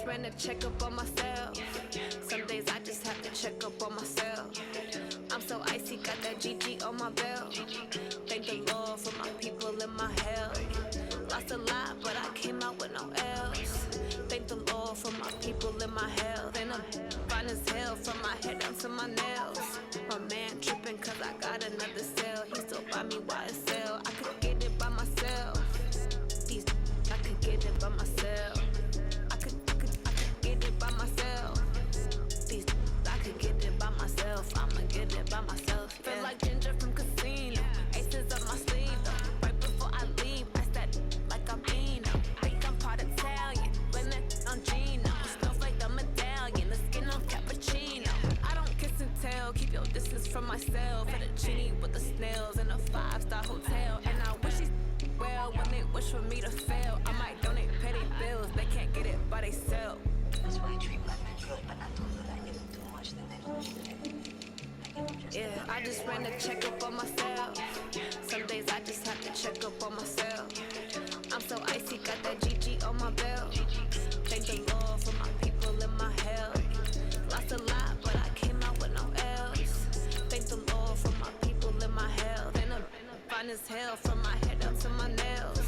just ran a checkup on myself. Some days I just have to check up on myself. I'm so icy, got that GG on my belt. Thank the Lord for my people in my health. Lost a lot, but I came out with no else. Thank the Lord for my people in my health. And I'm fine as hell from my head down to my nails. My man tripping cause I got another cell. He still buy me YSL. I could get it by myself. These I could get it by myself. I could get it by myself. These I could get it by myself. I'ma get it by myself. Yeah. Feel like Ginger from Casino. Aces up my sleeve though. Right before I leave, I said like I'm Eno. Think I'm part Italian. Blending on Gino. Snowflake the medallion. The skin on cappuccino. I don't kiss and tell. Keep your distance from myself. At a genie with the snails in a 5-star hotel. And I wish these well when they wish for me to fail. I might donate petty bills. They can't get it by themselves. That's why I treat women good, but not those that I give them too much, then they lose it. Yeah, I just ran a checkup on myself. Some days I just have to check up on myself. I'm so icy, got that GG on my belt. Thank the Lord for my people in my health. Lost a lot, but I came out with no else. Thank the Lord for my people in my health. And I'm fine as hell from my head down to my nails.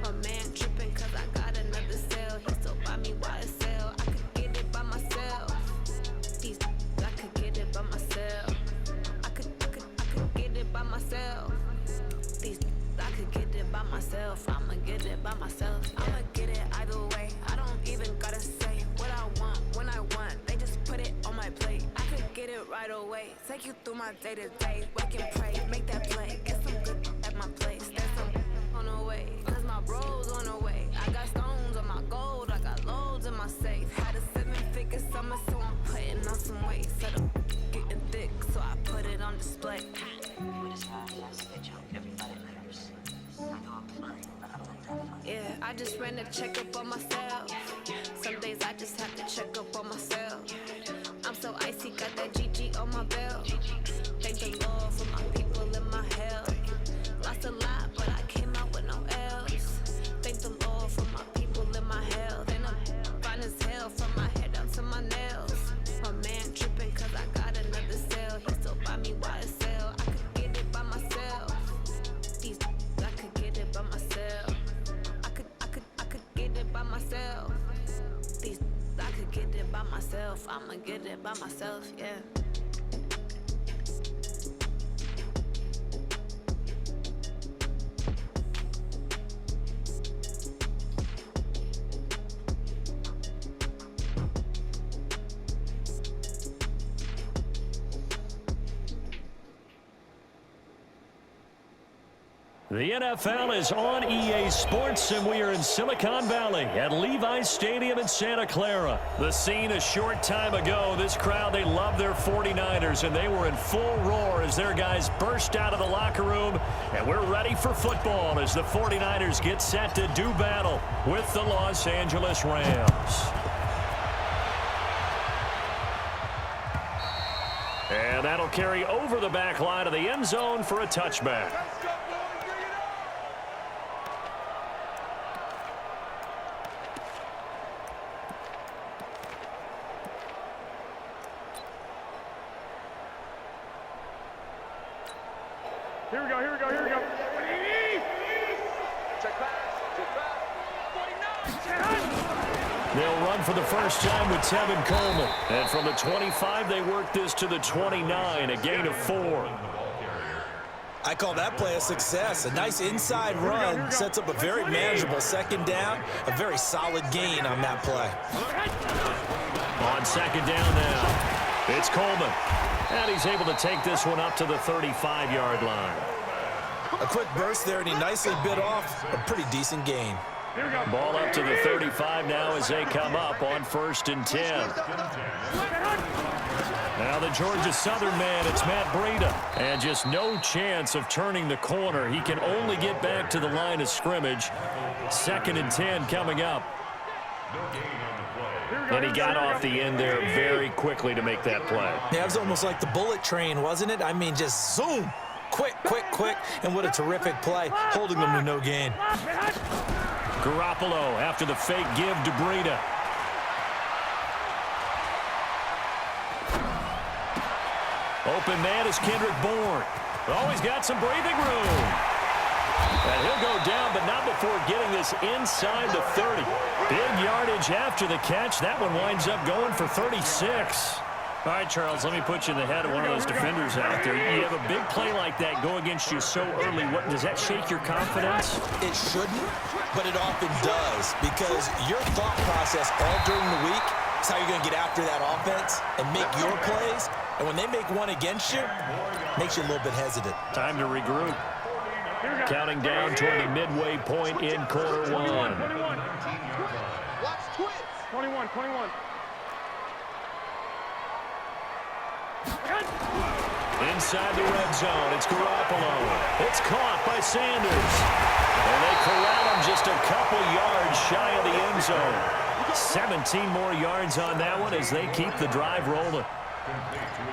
My man tripping cause I got another cell. He still buy me YSL. I could get it by myself. These I could get it by myself. I could get it by myself. These I could get it by myself. I'ma get it by myself. I'ma get it either way. I don't even gotta say what I want when I want. They just put it on my plate. I could get it right away. Take you through my day to day. Wake and pray, make that play. Get some good at my place. There's some on the way. Cause my bro's on the way. I got stones on my gold. I got loads in my safe. Had a 7-figure summer, so I'm putting on some weight. Said I'm getting thick, so I put it on display. Yeah, I just ran a checkup on myself. Some days I just have to check up on myself. I'm so icy, got that GG on my belt. Thank the Lord for my people in my health. Lost a lot, but I came out with no else. Thank the Lord for my people in my health. And I'm fine as hell from my head down to my nails. My man tripping cause I got another cell. He still buy me YSL. I could get it by myself. These I could get it by myself. I could get it by myself. These I could get it by myself. I'ma get it by myself, yeah. The NFL is on EA Sports, and we are in Silicon Valley at Levi's Stadium in Santa Clara. The scene a short time ago. This crowd, they love their 49ers, and they were in full roar as their guys burst out of the locker room. And we're ready for football as the 49ers get set to do battle with the Los Angeles Rams. And that'll carry over the back line of the end zone for a touchback. Here we go. Check back. 49. They'll run for the first time with Tevin Coleman. And from the 25, they work this to the 29, a gain of 4. I call that play a success. A nice inside run sets up a very manageable second down. A very solid gain on that play. On second down now, it's Coleman. And he's able to take this one up to the 35-yard line. A quick burst there, and he nicely bit off a pretty decent gain. Ball up to the 35 now as they come up on 1st and 10. Now the Georgia Southern man, it's Matt Breida. And just no chance of turning the corner. He can only get back to the line of scrimmage. 2nd and 10 coming up. And he got off the end there very quickly to make that play. Yeah, it was almost like the bullet train, wasn't it? I mean, just zoom. Quick. And what a terrific play, holding them to no gain. Garoppolo after the fake give to Breida. open man is Kendrick Bourne. Oh, he's got some breathing room. And he'll go down, but not before getting this inside the 30. Big yardage after the catch. That one winds up going for 36. All right, Charles, let me put you in the head of one of those defenders out there. You have a big play like that go against you so early. What, does that shake your confidence? It shouldn't, but it often does, because your thought process all during the week is how you're going to get after that offense and make your plays. And when they make one against you, it makes you a little bit hesitant. Time to regroup. Counting down toward the midway point in quarter one. 21. Inside the red zone, it's Garoppolo. It's caught by Sanders. And they corral him just a couple yards shy of the end zone. 17 more yards on that one as they keep the drive rolling.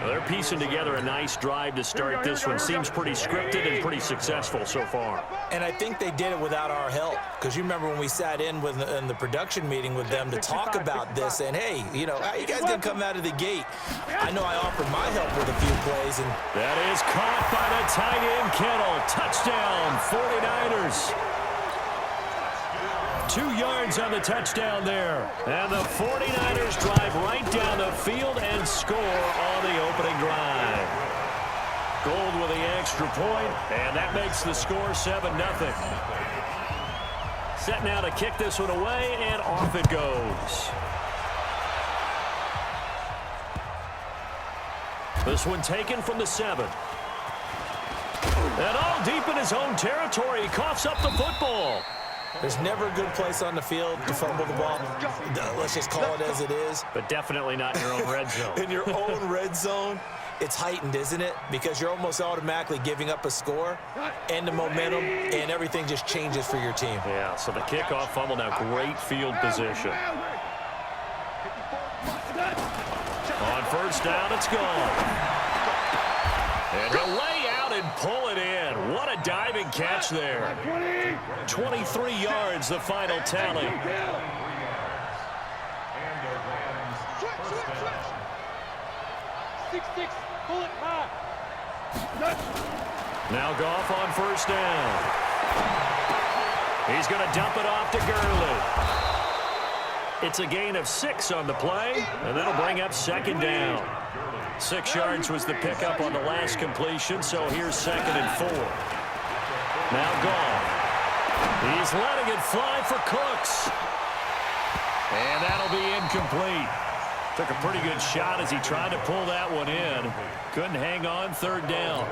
Well, they're piecing together a nice drive to start this one. Seems pretty scripted and pretty successful so far. And I think they did it without our help, because you remember when we sat in the production meeting with them to talk about this, and hey, you know, how you guys gonna come out of the gate? I know I offered my help with a few plays, and that is caught by the tight end Kittle. Touchdown, 49ers. 2 yards on the touchdown there. And the 49ers drive right down the field and score on the opening drive. Gold with the extra point, and that makes the score 7-0. Set now to kick this one away, and off it goes. This one taken from the 7. And all deep in his own territory, he coughs up the football. there's never a good place on the field to fumble the ball. Let's just call it as it is. But definitely not in your own red zone. In your own red zone, it's heightened, isn't it? Because you're almost automatically giving up a score and the momentum, and everything just changes for your team. Yeah, so the kickoff fumble now, great field position. On first down, it's gone. And he'll lay out and pull it in. What a diving catch there. 23 yards, the final tally. Now Goff on first down. He's going to dump it off to Gurley. It's a gain of 6 on the play, and that'll bring up second down. 6 yards was the pickup on the last completion, so here's 2nd and 4. Now Goff. He's letting it fly for Cooks. And that'll be incomplete. Took a pretty good shot as he tried to pull that one in. Couldn't hang on, 3rd down.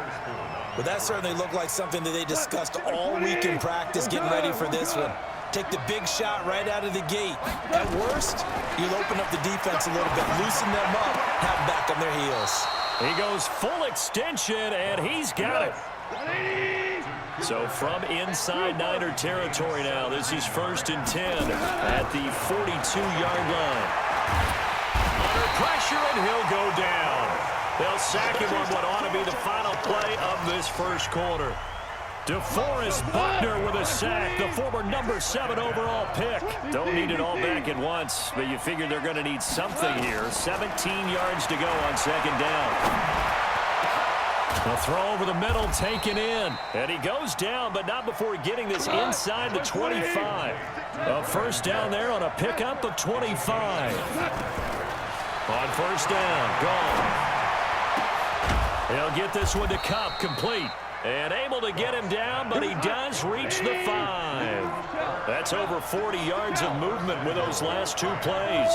But that certainly looked like something that they discussed all week in practice, getting ready for this one. Take the big shot right out of the gate. At worst, you'll open up the defense a little bit, loosen them up, have them back on their heels. He goes full extension, and he's got it. So from inside Niner territory now, this is 1st and 10 at the 42-yard line. Under pressure, and he'll go down. They'll sack him on what ought to be the final play of this first quarter. DeForest Buckner with a sack, the former number 7 overall pick. Don't need it all back at once, but you figure they're going to need something here. 17 yards to go on 2nd down. A throw over the middle, taken in. And he goes down, but not before getting this inside the 25. A first down there on a pickup of 25. On first down, gone. He'll get this one to Kupp, complete. And able to get him down, but he does reach the 5. That's over 40 yards of movement with those last 2 plays.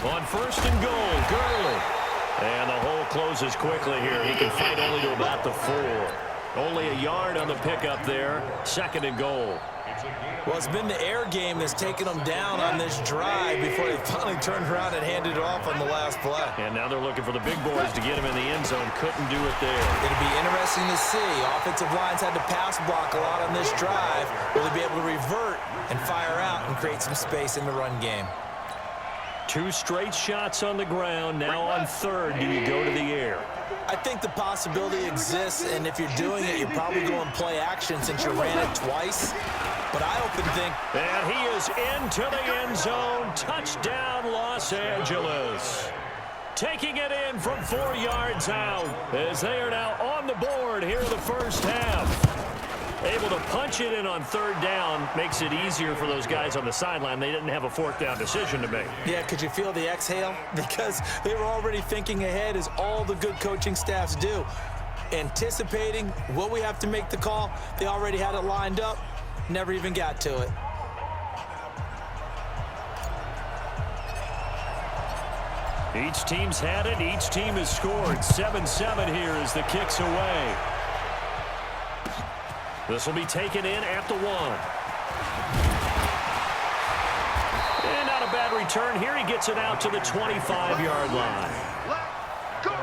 On 1st and goal, Gurley. And the hole closes quickly here. He can fight only to about the 4. Only a yard on the pickup there. 2nd and goal. Well, it's been the air game that's taken them down on this drive before they finally turned around and handed it off on the last play. And now they're looking for the big boys to get him in the end zone. Couldn't do it there. It'll be interesting to see. Offensive lines had to pass block a lot on this drive. Will they be able to revert and fire out and create some space in the run game? 2 straight shots on the ground. Now on third, do you go to the air? I think the possibility exists, and if you're doing it, you're probably going play action since you ran it twice. But I often think... And he is into the end zone. Touchdown, Los Angeles. Taking it in from 4 yards out as they are now on the board here in the first half. Able to punch it in on third down makes it easier for those guys on the sideline. They didn't have a fourth down decision to make. Yeah, could you feel the exhale? Because they were already thinking ahead, as all the good coaching staffs do. Anticipating what we have to make the call. They already had it lined up. Never even got to it. Each team's had it. Each team has scored. 7-7 here as the kick's away. This will be taken in at the 1. And not a bad return here. He gets it out to the 25-yard line. Let's go.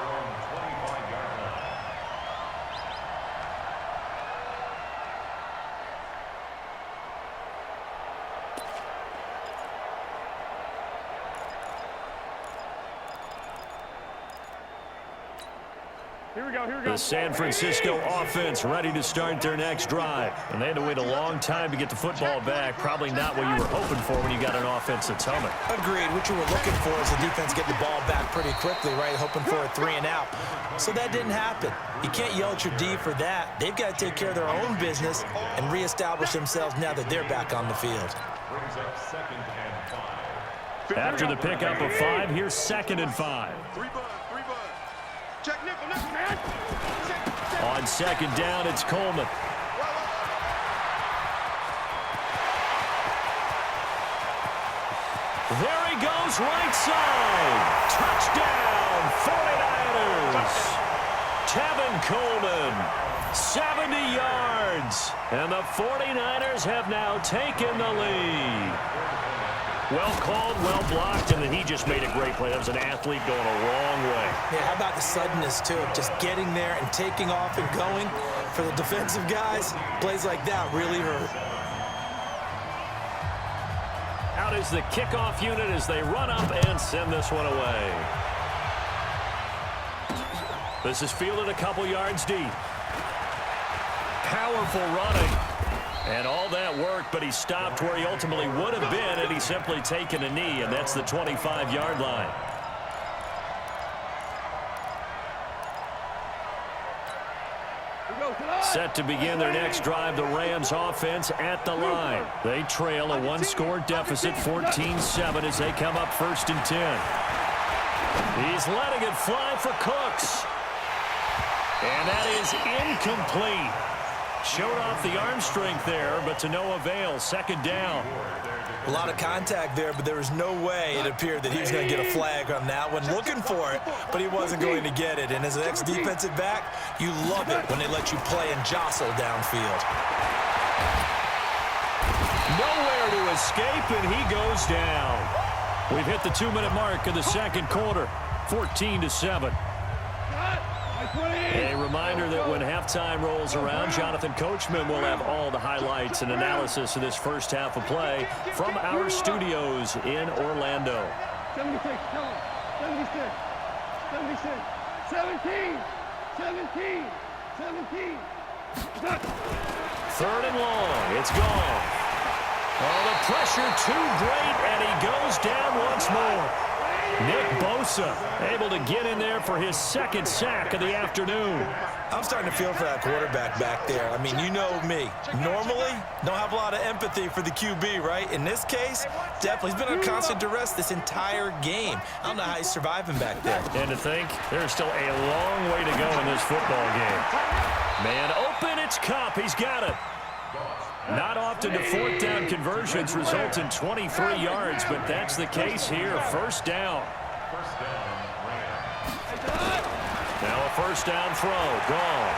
Here we go, here we go. The San Francisco offense ready to start their next drive. And they had to wait a long time to get the football back. Probably not what you were hoping for when you got an offense that's humming. Agreed. What you were looking for is the defense getting the ball back pretty quickly, right? Hoping for a 3 and out. So that didn't happen. You can't yell at your D for that. They've got to take care of their own business and reestablish themselves now that they're back on the field. After the pickup of 5, here's 2nd and 5. 3 bud. Check nickel, man. On 2nd down, it's Coleman. There he goes, right side. Touchdown, 49ers. Tevin Coleman, 70 yards. And the 49ers have now taken the lead. Well called, well blocked, and then he just made a great play. That was an athlete going a long way. Yeah, how about the suddenness, too? Just getting there and taking off and going. For the defensive guys, plays like that really hurt. Out is the kickoff unit as they run up and send this one away. This is fielded a couple yards deep. Powerful running. And all that worked, but he stopped where he ultimately would have been had he simply taken a knee, and that's the 25-yard line. Set to begin their next drive, the Rams offense at the line. They trail a 1-score deficit, 14-7, as they come up 1st and 10. He's letting it fly for Cooks. And that is incomplete. Showed off the arm strength there, but to no avail. 2nd down. A lot of contact there, but there was no way it appeared that he was going to get a flag on that one. Looking for it, but he wasn't going to get it. And as an ex-defensive back, you love it when they let you play and jostle downfield. Nowhere to escape, and he goes down. We've hit the 2-minute mark of the 2nd quarter. 14-7. A reminder that when halftime rolls around, Jonathan Coachman will have all the highlights and analysis of this first half of play from our studios in Orlando. 76, tell him. 76, 76, 17, 17, 17. 3rd and long. It's gone. Oh, the pressure too great, and he goes down once more. Nick Bosa able to get in there for his 2nd sack of the afternoon. I'm starting to feel for that quarterback back there. I mean, you know me. Normally, don't have a lot of empathy for the QB, right? In this case, definitely. He's been under constant duress this entire game. I don't know how he's surviving back there. And to think, there's still a long way to go in this football game. Man open, it's Kupp. He's got it. Not often do 4th down conversions result in 23 yards, but that's the case here. 1st down. Now a 1st down throw. Gone.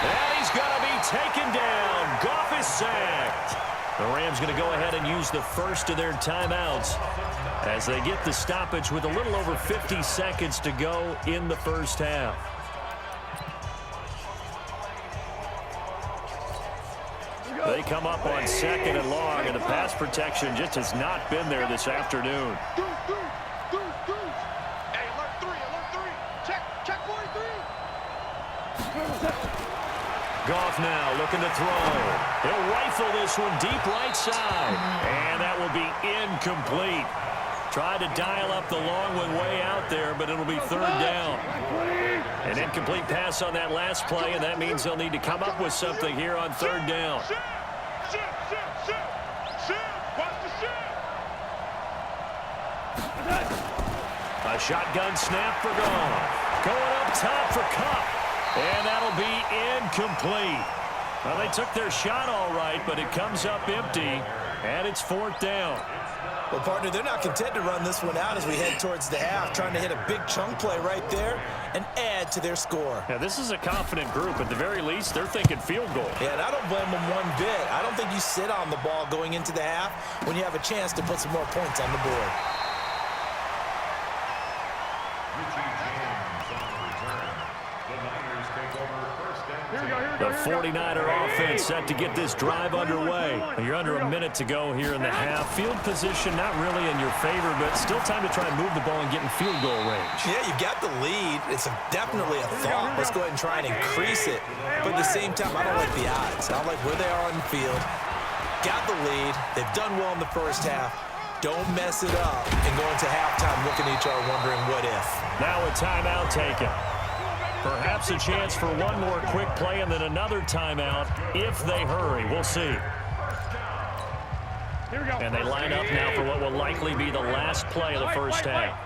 And he's going to be taken down. Goff is sacked. The Rams going to go ahead and use the first of their timeouts as they get the stoppage with a little over 50 seconds to go in the first half. They come up on 2nd and long, and the pass protection just has not been there this afternoon. Hey, alert 3, alert 3. Check 43. Goff now looking to throw. He'll rifle this one deep right side. And that will be incomplete. Tried to dial up the long one way out there, but it'll be 3rd down. An incomplete pass on that last play, and that means they'll need to come up with something here on 3rd down. A shotgun snap for Goff. Going up top for Kupp. And that'll be incomplete. Well, they took their shot all right, but it comes up empty, and it's 4th down. Well, partner, they're not content to run this one out as we head towards the half, trying to hit a big chunk play right there and add to their score. Yeah, this is a confident group. At the very least, they're thinking field goal. Yeah, and I don't blame them one bit. I don't think you sit on the ball going into the half when you have a chance to put some more points on the board. The 49er offense set to get this drive underway. You're under a minute to go here in the half. Field position not really in your favor, but still time to try and move the ball and get in field goal range. Yeah, you've got the lead. It's definitely a thought. Let's go ahead and try and increase it. But at the same time, I don't like the odds. I don't like where they are on the field. Got the lead. They've done well in the first half. Don't mess it up and go into halftime looking at each other wondering what if. Now a timeout taken. Perhaps a chance for one more quick play and then another timeout if they hurry. We'll see. And they line up now for what will likely be the last play of the first half.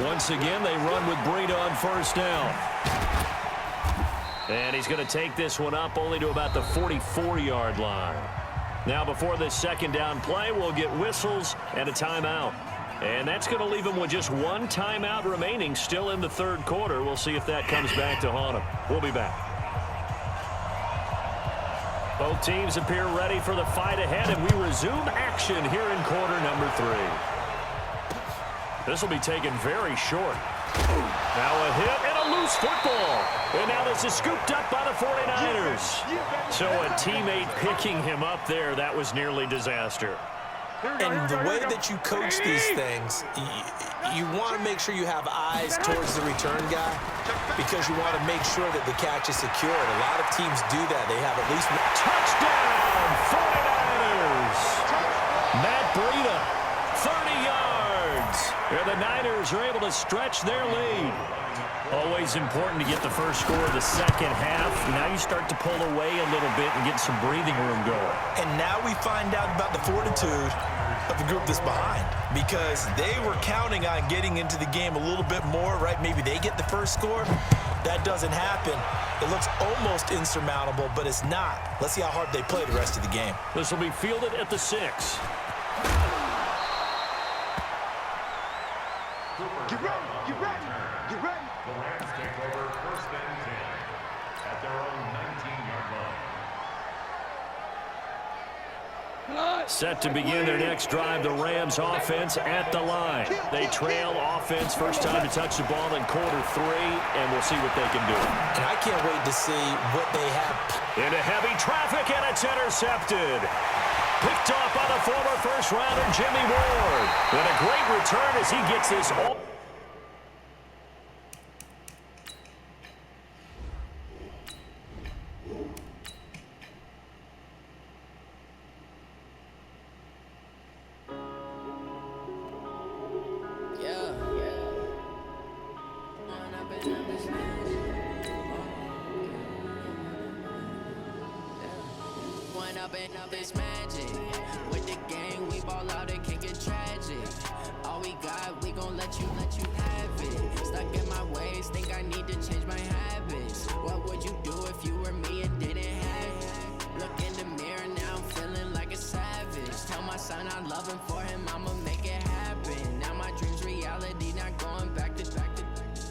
Once again, they run with Breida on 1st down. And he's going to take this one up only to about the 44-yard line. Now, before this 2nd down play, we'll get whistles and a timeout. And that's going to leave them with just one timeout remaining still in the 3rd quarter. We'll see if that comes back to haunt them. We'll be back. Both teams appear ready for the fight ahead, and we resume action here in quarter number 3. This will be taken very short. Now a hit and a loose football. And now this is scooped up by the 49ers. So a teammate picking him up there, that was nearly disaster. And the way that you coach these things, you want to make sure you have eyes towards the return guy because you want to make sure that the catch is secured. A lot of teams do that. They have at least one. Touchdown, 49ers. Matt Breida, 30 yards. And the Niners are able to stretch their lead. Always important to get the first score of the 2nd half. Now you start to pull away a little bit and get some breathing room going. And now we find out about the fortitude of the group that's behind because they were counting on getting into the game a little bit more, right? Maybe they get the first score. That doesn't happen. It looks almost insurmountable, but it's not. Let's see how hard they play the rest of the game. This will be fielded at the 6. Get ready, get ready, get ready. The Rams take over 1st and 10 at their own 19-yard line. Set to begin their next drive, the Rams offense at the line. They trail offense, first time to touch the ball in quarter 3, and we'll see what they can do. And I can't wait to see what they have. Into heavy traffic, and it's intercepted. Picked off by the former first-rounder Jimmy Ward. And a great return as he gets this all. Up this magic with the gang, we ball out, it can get tragic. All we got, we gon' let you have it. Stuck in my ways, think I need to change my habits. What would you do if you were me and didn't have it? Look in the mirror, now I'm feeling like a savage. Tell my son I love him, for him I'ma make it happen. Now my dream's reality, not going back to.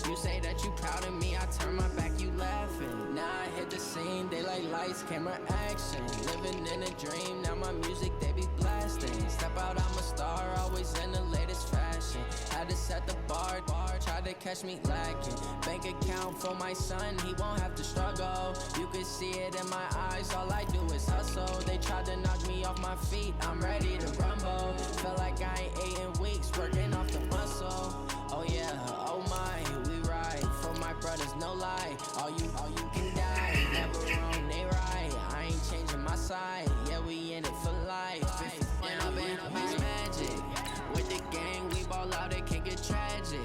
You say that you proud of me, I turn my back, you laughing. Now I hit the scene, they like lights lights, camera action. Living in a dream, now my music they be blasting. Step out, I'm a star, always in the latest fashion. Had to set the bar, try to catch me lacking. Bank account for my son, he won't have to struggle. You can see it in my eyes, all I do is hustle. They tried to knock me off my feet, I'm ready to rumble. Felt like I ain't ate in weeks, working off the muscle. Oh yeah, oh my, we ride for my brothers, no lie. All you can die, never wrong, they right. I ain't changing my side, yeah, we in it for life. When I've been up is magic. With the gang, we ball out, it can get tragic.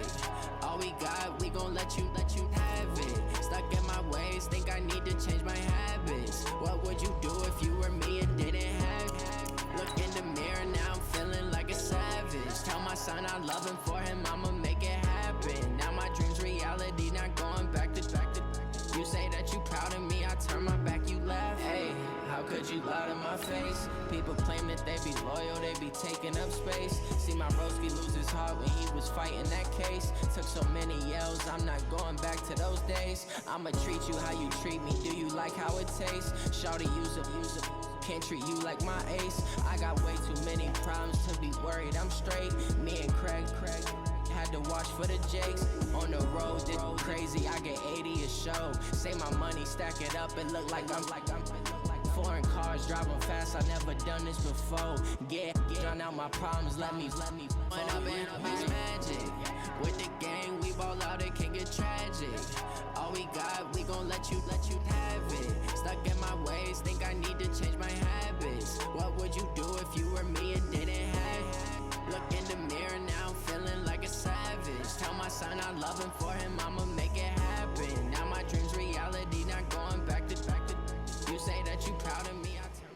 All we got, we gon' let you have it. Stuck in my ways, think I need to change my habits. What would you do if you were me and didn't have it? Look in the mirror, now I'm feeling like a savage. Tell my son I love him, for him I'ma make it happen. Now my dream's reality, not going back to. You say that you proud of me, I turn my back, you laugh. Hey, how could you lie to my face? People claim that they be loyal, they be taking up space. See my broski lose his heart when he was fighting that case. Took so many yells, I'm not going back to those days. I'ma treat you how you treat me, do you like how it tastes? Shawty, use it. Can't treat you like my ace. I got way too many problems to be worried, I'm straight. Me and Craig had to watch for the Jakes. On the road, did crazy, I get 80 a show. Say my money, stack it up, it look like I'm foreign cars, driving fast, I never done this before. Get drown out my problems, let me When I've been up is magic. With the gang, we ball out, it can get tragic. All we got, we gon' let you have it. Stuck in my ways, think I need to change my habits. What would you do if you were me and didn't have it? Look in the mirror, now I'm feeling like a savage. Tell my son I love him, for him I'ma make it happen. Now my dream's reality, not going back to. You say that you proud of me, I turn.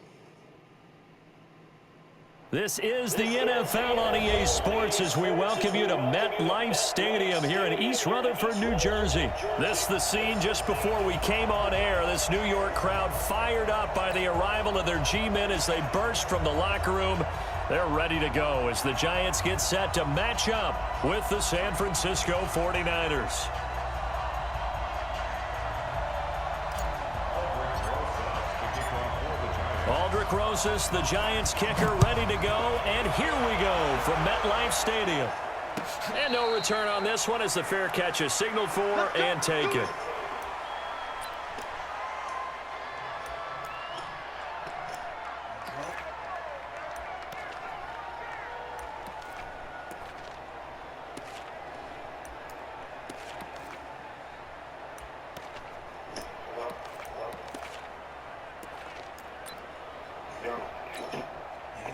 This is the NFL on EA Sports as we welcome you to MetLife Stadium here in East Rutherford, New Jersey. This is the scene just before we came on air. This New York crowd fired up by the arrival of their G-men as they burst from the locker room. They're ready to go as the Giants get set to match up with the San Francisco 49ers. Aldrick Rosas, the Giants kicker, ready to go. And here we go from MetLife Stadium. And no return on this one as the fair catch is signaled for and taken.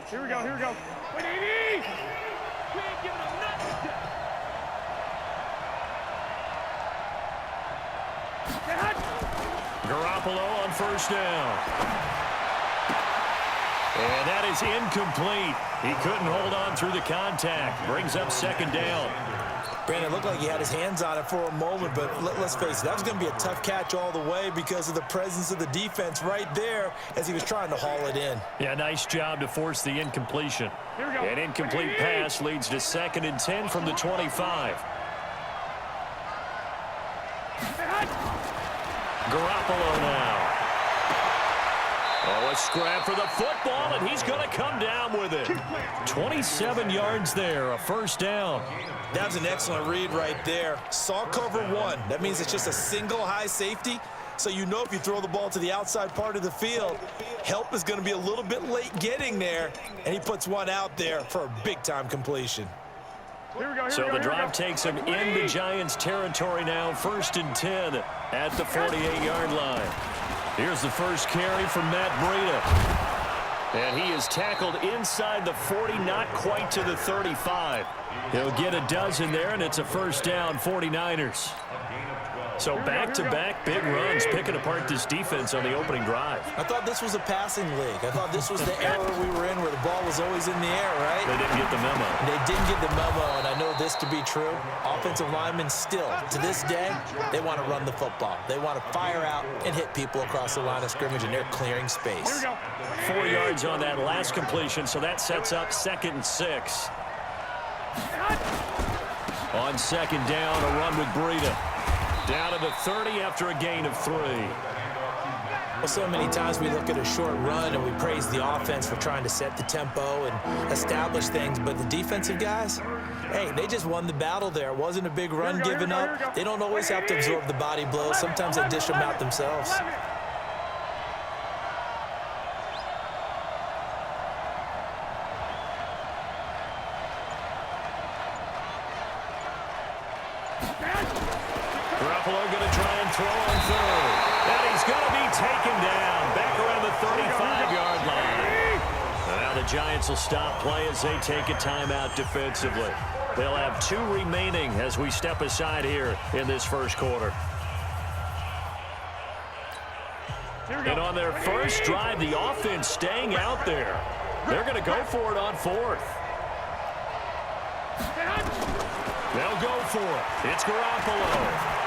Here we go. Wait, 80! We ain't giving him nothing. Garoppolo on first down. And that is incomplete. He couldn't hold on through the contact. Brings up second down. Brandon, it looked like he had his hands on it for a moment, but let's face it, that was going to be a tough catch all the way because of the presence of the defense right there as he was trying to haul it in. Yeah, nice job to force the incompletion. Here we go. An incomplete pass leads to 2nd and 10 from the 25. Garoppolo now. Oh, a scrap for the football, and he's going to come down with it. 27 yards there, a first down. That was an excellent read right there. Saw cover one. That means it's just a single high safety. So you know if you throw the ball to the outside part of the field, help is going to be a little bit late getting there. And he puts one out there for a big-time completion. So the drive takes him into Giants territory now. 1st and 10 at the 48-yard line. Here's the first carry from Matt Breida. And he is tackled inside the 40, not quite to the 35. He'll get a dozen there, and it's a first down, 49ers. So back-to-back big runs, picking apart this defense on the opening drive. I thought this was a passing league. I thought this was the era we were in where the ball was always in the air, right? They didn't get the memo. They didn't get the memo, and I know this to be true. Offensive linemen still, to this day, they want to run the football. They want to fire out and hit people across the line of scrimmage, and they're clearing space. 4 yards on that last completion, so that sets up 2nd and 6. On second down, a run with Breida. Down to the 30 after a gain of 3. Well, so many times we look at a short run and we praise the offense for trying to set the tempo and establish things, but the defensive guys, hey, they just won the battle there. It wasn't a big run given up. They don't always have to absorb the body blows. Sometimes they dish them out themselves. Garoppolo going to try and throw on third. And he's going to be taken down back around the 35-yard line. And now the Giants will stop play as they take a timeout defensively. They'll have 2 remaining as we step aside here in this first quarter. And on their first drive, the offense staying out there. They're going to go for it on fourth. They'll go for it. It's Garoppolo.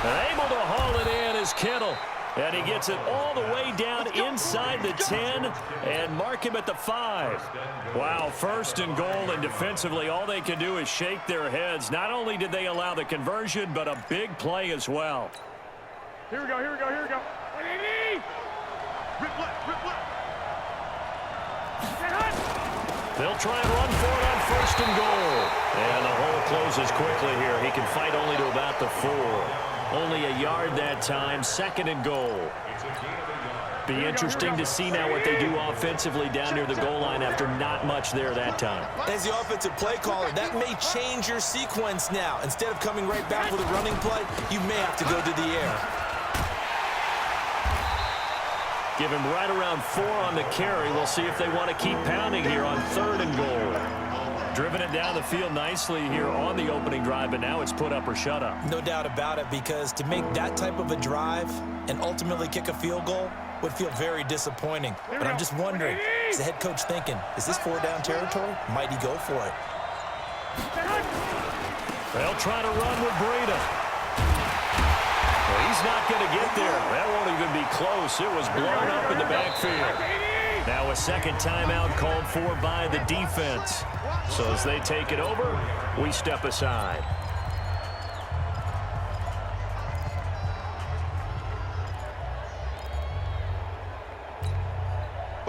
And able to haul it in is Kittle. And he gets it all the way down inside the 10 and mark him at the 5. Wow, first and goal, and defensively all they can do is shake their heads. Not only did they allow the conversion, but a big play as well. Here we go, here we go, here we go. Rip left, rip left. They'll try and run for it on first and goal. And the hole closes quickly here. He can fight only to about the 4. Only a yard that time, second and goal. Be interesting to see now what they do offensively down near the goal line after not much there that time. As the offensive play caller, that may change your sequence now. Instead of coming right back with a running play, you may have to go to the air. Give him right around 4 on the carry. We'll see if they want to keep pounding here on third and goal. Driven it down the field nicely here on the opening drive, but now it's put up or shut up. No doubt about it, because to make that type of a drive and ultimately kick a field goal would feel very disappointing. But I'm just wondering, is the head coach thinking, is this 4-down territory? Might he go for it? They'll try to run with Breida. Well, he's not going to get there. That won't even be close. It was blown up in the backfield. Now a second timeout called for by the defense. So as they take it over, we step aside.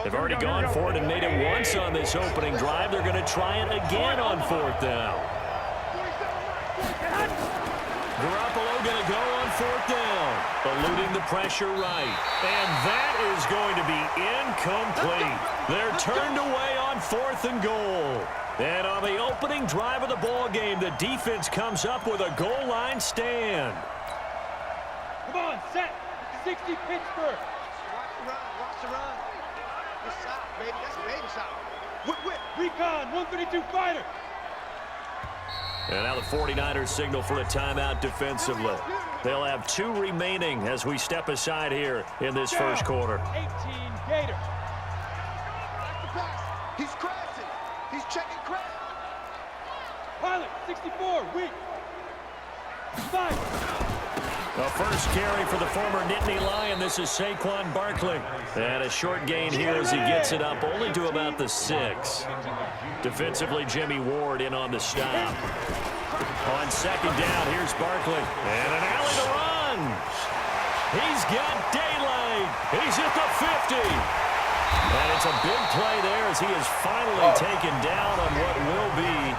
They've already gone for it and made it once on this opening drive. They're going to try it again on 4th down. Garoppolo going to go on 4th down, eluding the pressure right. And that is going to be incomplete. They're turned away on 4th and goal. And on the opening drive of the ball game, the defense comes up with a goal line stand. Come on, set. 60 Pittsburgh. Watch the run, watch the run. Good shot, baby. That's a baby shot. Whip. Recon, 132 fighter. And now the 49ers signal for a timeout defensively. They'll have 2 remaining as we step aside here in this first quarter. 18 Gator. He's crashing. He's checking crash. Pilot, 64, weak. 5. The first carry for the former Nittany Lion. This is Saquon Barkley. And a short gain here as he gets it up only to about the 6. Defensively, Jimmy Ward in on the stop. On second down, here's Barkley. And an alley to run. He's got daylight. He's at the 50. And it's a big play there as he is finally taken down on what will be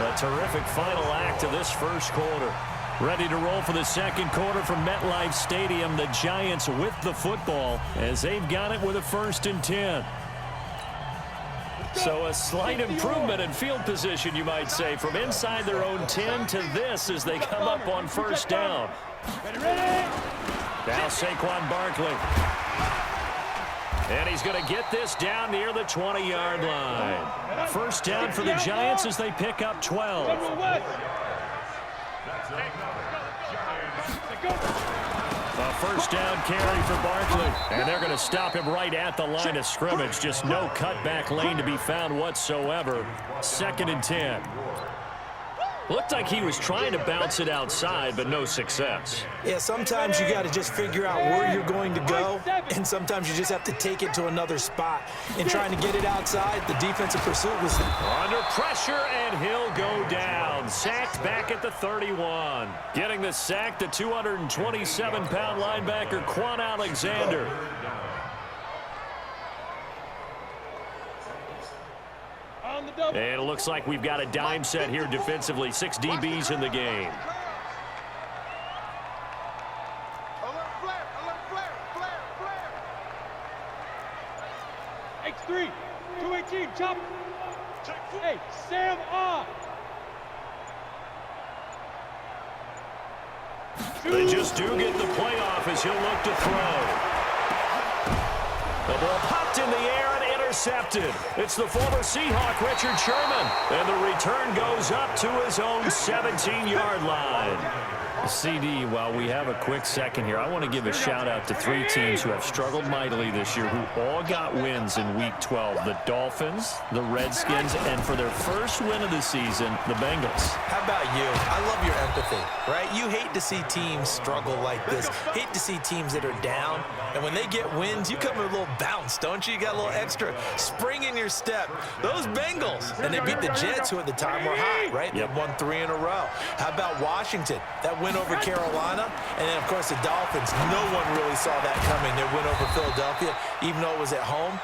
a terrific final act of this first quarter. Ready to roll for the second quarter from MetLife Stadium. The Giants with the football as they've got it with a 1st and 10. So a slight improvement in field position, you might say, from inside their own 10 to this as they come up on 1st down. Now Saquon Barkley. And he's going to get this down near the 20-yard line. 1st down for the Giants as they pick up 12. A 1st down carry for Barkley. And they're going to stop him right at the line of scrimmage. Just no cutback lane to be found whatsoever. 2nd and 10. Looked like he was trying to bounce it outside, but no success. Yeah, sometimes you got to just figure out where you're going to go, and sometimes you just have to take it to another spot. In trying to get it outside, the defensive pursuit was under pressure, and he'll go down. Sacked back at the 31. Getting the sack, the 227-pound linebacker, Quan Alexander. And it looks like we've got a dime set here defensively. 6 DBs in the game. X3, 218, chop. Hey, Sam off. They just do get the playoff as he'll look to throw. The ball popped in the air and intercepted. It's the former Seahawk, Richard Sherman. And the return goes up to his own 17-yard line. CD, while we have a quick second here, I want to give a shout-out to 3 teams who have struggled mightily this year, who all got wins in Week 12. The Dolphins, the Redskins, and for their first win of the season, the Bengals. How about you? I love your empathy, right? You hate to see teams struggle like this. Hate to see teams that are down. And when they get wins, you come with a little bounce, don't you? You got a little extra spring in your step. Those Bengals, and they beat the Jets, who at the time were hot, right? They won 3 in a row. How about Washington? That win over Carolina, and then, of course, the Dolphins. No one really saw that coming. Their win over Philadelphia, even though it was at home.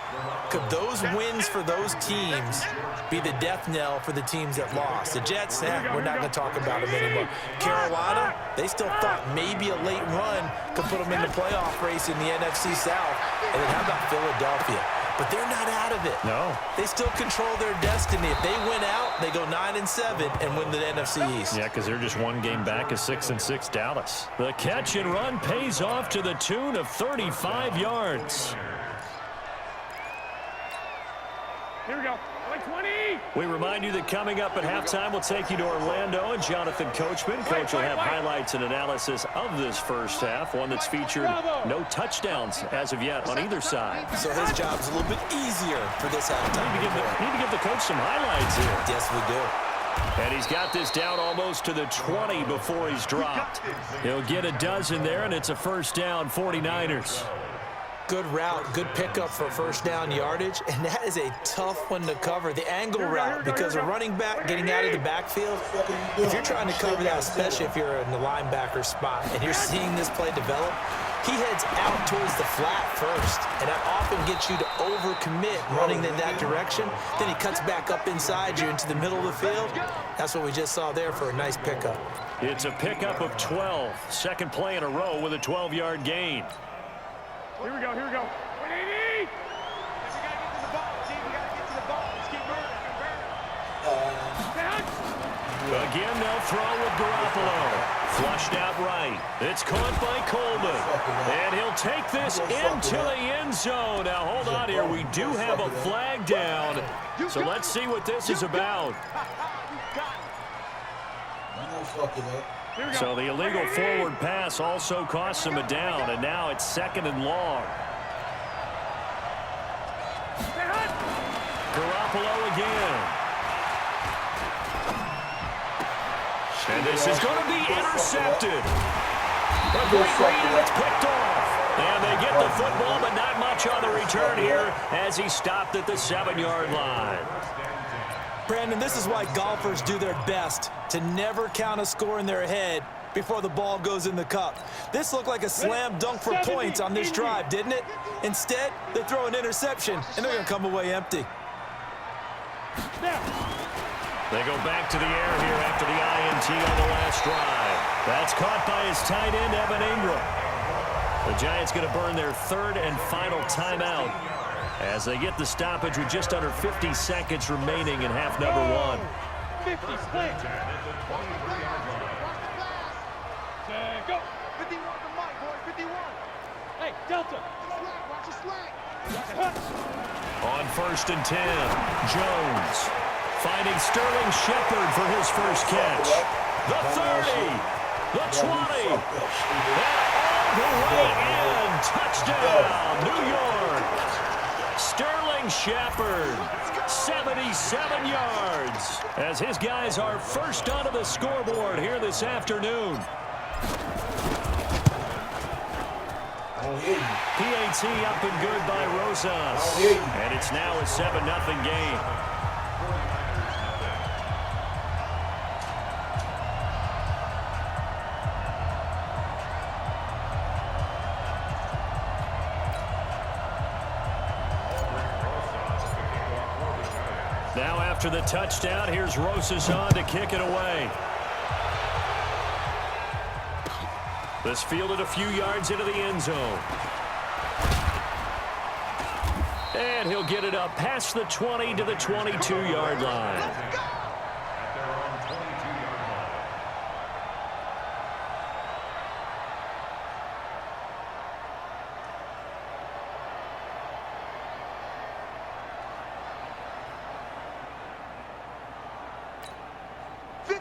Could those wins for those teams be the death knell for the teams that lost? The Jets, we're not going to talk about them anymore. Carolina, they still thought maybe a late run could put them in the playoff race in the NFC South. And then how about Philadelphia? But they're not out of it. No. They still control their destiny. If they win out, they go 9-7 and win the NFC East. Yeah, because they're just 1 game back of 6-6 Dallas. The catch and run pays off to the tune of 35 yards. Here we go. 120. We remind you that coming up at halftime, we'll take you to Orlando and Jonathan Coachman. Coach will have highlights and analysis of this first half, one that's featured no touchdowns as of yet on either side. So his job's a little bit easier for this halftime. Need to give the coach some highlights here. Yes, we do. And he's got this down almost to the 20 before he's dropped. He'll get a dozen there, and it's a first down, 49ers. Good route, good pickup for first down yardage, and that is a tough one to cover. The angle route, because a running back getting out of the backfield, if you're trying to cover that, especially if you're in the linebacker spot, and you're seeing this play develop, he heads out towards the flat first, and that often gets you to overcommit running in that direction. Then he cuts back up inside you into the middle of the field. That's what we just saw there for a nice pickup. It's a pickup of 12. Second play in a row with a 12-yard gain. Here we go, here we go. 180! We gotta get to the ball, team. We gotta get to the ball. Let's keep moving. Again, they'll throw with Garoppolo. Flushed out right. It's caught by Coleman. And he'll take this into the end zone. Now, hold on here. We do have a flag down. So let's see what this is about. So the illegal forward pass also costs him a down, and now it's 2nd and long. Garoppolo again. And this is going to be intercepted. A great read, and it's picked off. And they get the football, but not much on the return here as he stopped at the 7-yard line. Brandon, this is why golfers do their best to never count a score in their head before the ball goes in the cup. This looked like a slam dunk for points on this drive, didn't it? Instead, they throw an interception, and they're going to come away empty. They go back to the air here after the INT on the last drive. That's caught by his tight end, Evan Ingram. The Giants going to burn their 3rd and final timeout as they get the stoppage with just under 50 seconds remaining in half number 1. 50, split. Go. 51 to Mike, boy, 51. Hey, Delta. Watch the slack. On 1st and 10, Jones finding Sterling Shepard for his first catch. The 30, the 20, and all the way in. Touchdown, New York. Sterling Shepard 77 yards. As his guys are first onto the scoreboard here this afternoon. PAT up and good by Rosas. And it's now a 7-0 game. Now after the touchdown, here's Rosas on to kick it away. This fielded a few yards into the end zone. And he'll get it up past the 20 to the 22-yard line. At their own 22-yard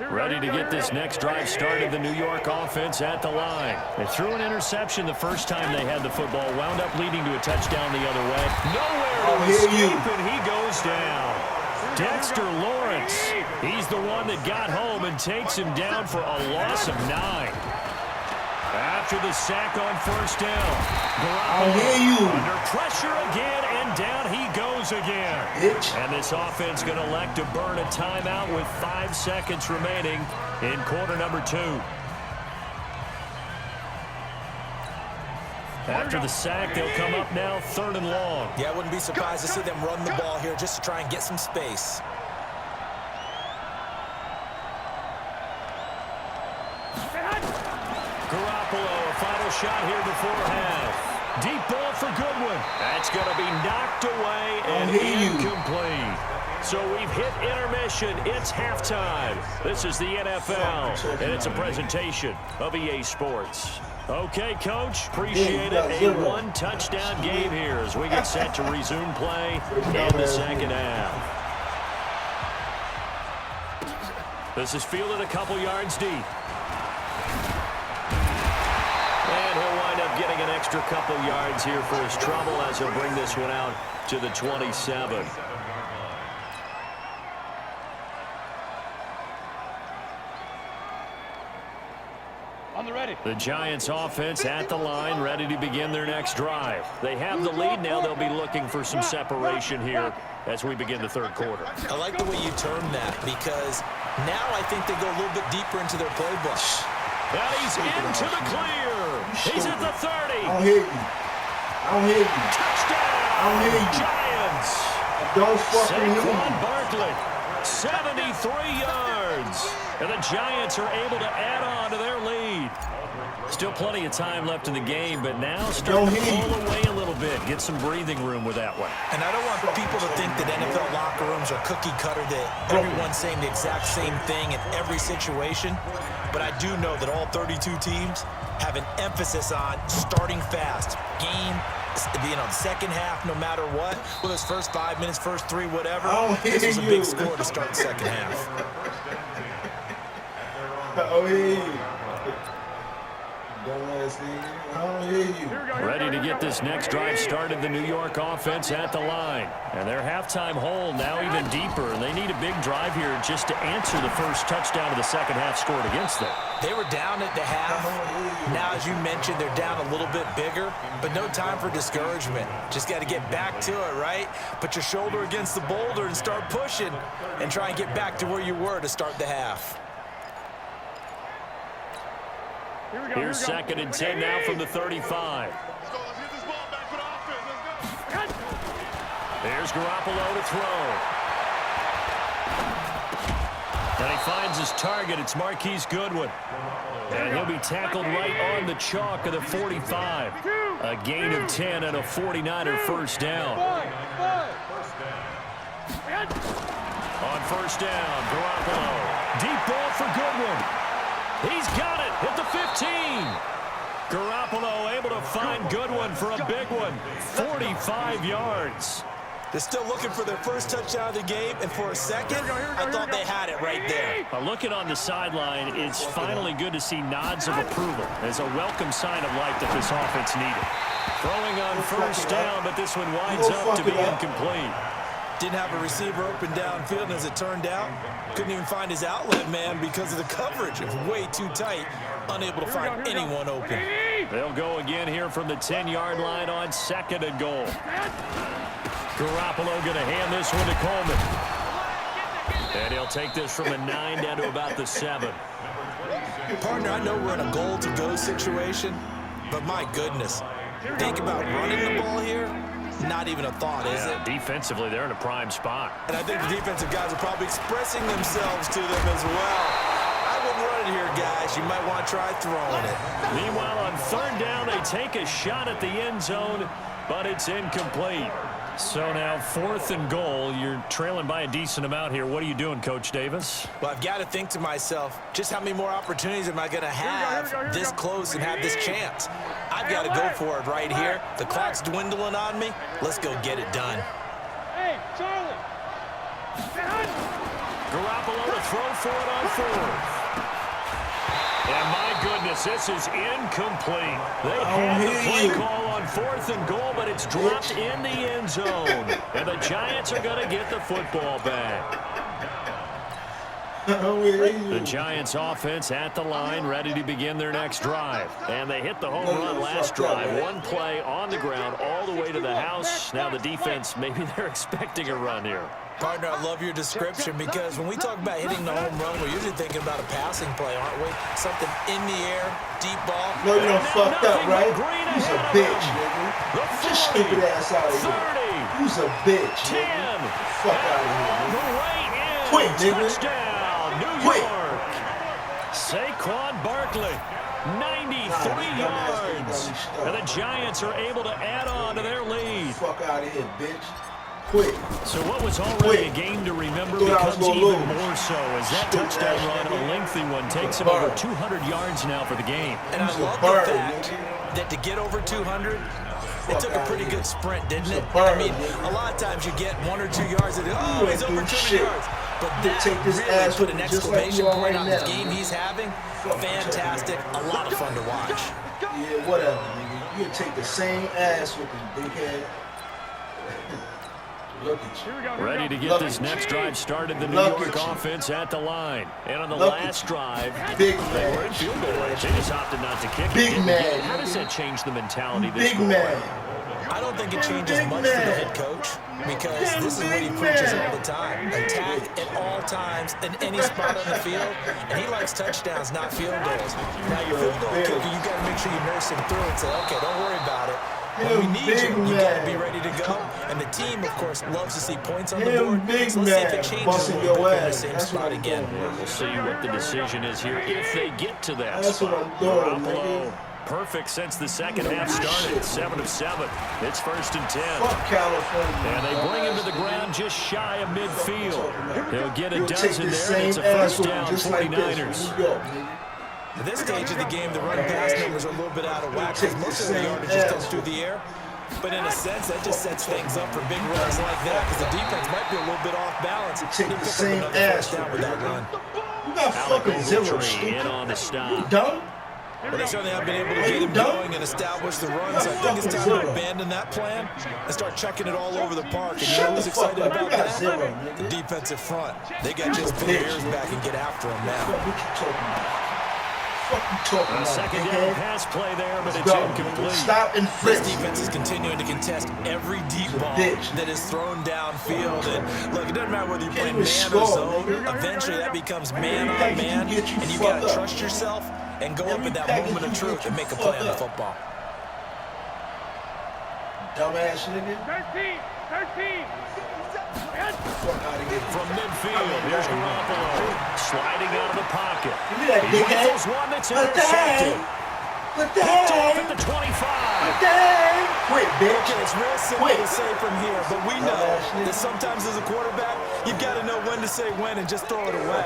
line. Ready to get this next drive started, the New York offense at the line. They threw an interception the first time they had the football, wound up leading to a touchdown the other way. Nowhere to escape, and he goes down. Dexter Lawrence, he's the one that got home and takes him down for a loss of 9. After the sack on first down, Garoppolo under pressure again, and down he goes again. And this offense going to elect to burn a timeout with 5 seconds remaining in quarter number 2. After the sack, they'll come up now 3rd and long. Yeah, I wouldn't be surprised to see them run the ball here just to try and get some space. Garoppolo, a final shot here before half. Deep ball for Goodwin. That's going to be knocked away and incomplete. So we've hit intermission. It's halftime. This is the NFL, and it's a presentation of EA Sports. Okay, Coach, appreciate it. A 1-touchdown game here as we get set to resume play in the second half. This is fielded a couple yards deep. And he'll wind up getting an extra couple yards here for his trouble as he'll bring this one out to the 27. The Giants offense at the line, ready to begin their next drive. They have the lead now. They'll be looking for some separation here as we begin the third quarter. I like the way you termed that because now I think they go a little bit deeper into their playbook. And he's into the clear. He's at the 30. I don't hear you. I don't hear you. Touchdown. I don't hear you. Giants. Don't fucking hear Saquon me. Barkley, 73 yards. And the Giants are able to add on to their lead. Still plenty of time left in the game, but now starting to pull away a little bit. Get some breathing room with that one. And I don't want people to think that NFL locker rooms are cookie cutter, that everyone's saying the exact same thing in every situation. But I do know that all 32 teams have an emphasis on starting fast. Game, second half, no matter what. Whether it's first 5 minutes, first 3, whatever. This was a big score to start the second half. Oh, yeah. Oh, yeah. Ready to get this next drive started, the New York offense at the line. And their halftime hole now even deeper, and they need a big drive here just to answer the first touchdown of the second half scored against them. They were down at the half. Now, as you mentioned, they're down a little bit bigger, but no time for discouragement. Just got to get back to it, right? Put your shoulder against the boulder and start pushing and try and get back to where you were to start the half. Here's 2nd and 10 now from the 35. Let's go. Let's get this ball back for the offense. Let's go. There's Garoppolo to throw. And he finds his target. It's Marquise Goodwin. And he'll be tackled right on the chalk of the 45. A gain of 10 and a 49er first down. On first down, Garoppolo. Deep ball for Goodwin. He's got it at the 15. Garoppolo able to find Goodwin for a big one. 45 yards. They're still looking for their first touchdown of the game, and for a second, I thought they had it right there. Looking on the sideline, it's finally good to see nods of approval as a welcome sign of life that this offense needed. Throwing on first down, but this one winds up to be incomplete. Didn't have a receiver open downfield, and as it turned out, couldn't even find his outlet man because of the coverage. It was way too tight, unable to find anyone open. They'll go again here from the 10-yard line on 2nd and goal. Garoppolo going to hand this one to Coleman. And he'll take this from the 9 down to about the 7. Partner, I know we're in a goal-to-go situation, but my goodness, think about running the ball here. Not even a thought, is it? Defensively, they're in a prime spot. And I think the defensive guys are probably expressing themselves to them as well. I wouldn't run it here, guys. You might want to try throwing it. Meanwhile, on 3rd down, they take a shot at the end zone, but it's incomplete. So now 4th and goal. You're trailing by a decent amount here. What are you doing, Coach Davis? Well, I've got to think to myself, just how many more opportunities am I going to have this close and have this chance? I've got to go for it right here. The clock's dwindling on me. Let's go get it done. Hey, Charlie. Garoppolo to throw for it on 4th. And my goodness, this is incomplete. They had the play call on 4th and goal, but it's dropped in the end zone. And the Giants are going to get the football back. The Giants offense at the line, ready to begin their next drive. And they hit the home run last drive. One play on the ground all the way to the house. Now the defense, maybe they're expecting a run here. Partner, I love your description because when we talk about hitting the home run, we're usually thinking about a passing play, aren't we? Something in the air, deep ball. No, you done fucked up, right? You's a bitch, nigga. Just stupid ass out of here. You's a bitch, nigga. Fuck out of here, nigga. Quick, nigga. Touchdown, New York. Saquon Barkley, 93 yards. And the Giants are able to add on to their lead. Fuck out of here, bitch. Quick. So what was already a game to remember becomes even more so as that touchdown run, a lengthy one, takes him over 200 yards now for the game. And I love the fact that to get over 200, it took a pretty good sprint, didn't it? I mean, a lot of times you get 1 or 2 yards and he's over 200 yards. But that really put an exclamation point on the game he's having. Fantastic. A lot of fun to watch. Yeah, whatever, nigga. You'll take the same ass with this dickhead. Look at you. Ready to get this next drive started, the New York offense at the line. And on the last drive, they were in field goal range. They just opted not to kick it. Big man. How does that change the mentality this Big man. I don't think it changes much for the head coach because this is what he preaches all the time. Attack at all times in any spot on the field, and he likes touchdowns, not field goals. Now, your field goal kicker, you got to make sure you nurse him through and say, okay, don't worry about it. When we need you, you got to be ready to go. And the team, of course, loves to see points on the board. So let's see if it changes a little bit from the same spot again. We'll see what the decision is here if they get to that That's spot. what I'm doing, nigga. Perfect since the second half started. 7 of 7. It's 1st and 10. Fuck California. And they bring him to the ground just shy of midfield. They'll get a dozen there, and it's a ass first down, just like 49ers. New York, nigga. At this stage of the game, the run-pass numbers are a little bit out of whack because most of the yardage just comes through the air. But in a sense, that just sets things up for big runs like that because the defense might be a little bit off balance. Take the same ass down with that run. You got fucking zero, in on the You stop. dumb? But they certainly have been able to get him going and establish the run. So I think it's time to abandon that plan and start chucking it all over the park. And you know who's excited about that? The defensive front. They got to just put their ears back and get after him now. What you talking about? What you talking about? Second down pass play there, but it's Go. incomplete. Stop and This frisk. defense is continuing to contest every deep ball that is thrown downfield. And look, it doesn't matter whether you play man or zone. Eventually, that becomes man on man, and you got to trust yourself and go up at that moment of truth and make a play on the football. Dumbass nigga. 13. Fuck out of here. From midfield, here's Garoppolo sliding out of the pocket. Give me that He dickhead. rifles one that's What the intercepted. heck? What the Picked off heck? at the 25. What the heck? Quit, bitch. Okay, it's real simple to say from here, but we know that sometimes as a quarterback, you've got to know when to say when and just throw it away.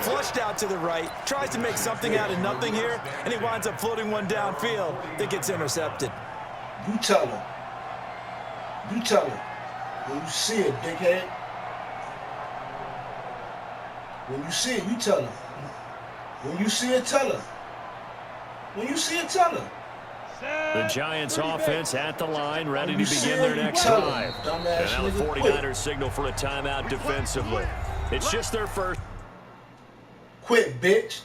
Flushed out to the right, tries to make something out of nothing here, and he winds up floating one downfield that gets intercepted. You tell him. You tell him. When you see it, dickhead. When you see it, you tell him. When you see it, tell him. When you see it, tell him. The Giants offense at the line, ready to begin their next drive. And now the 49ers signal for a timeout defensively. It's just their first. Quit, bitch.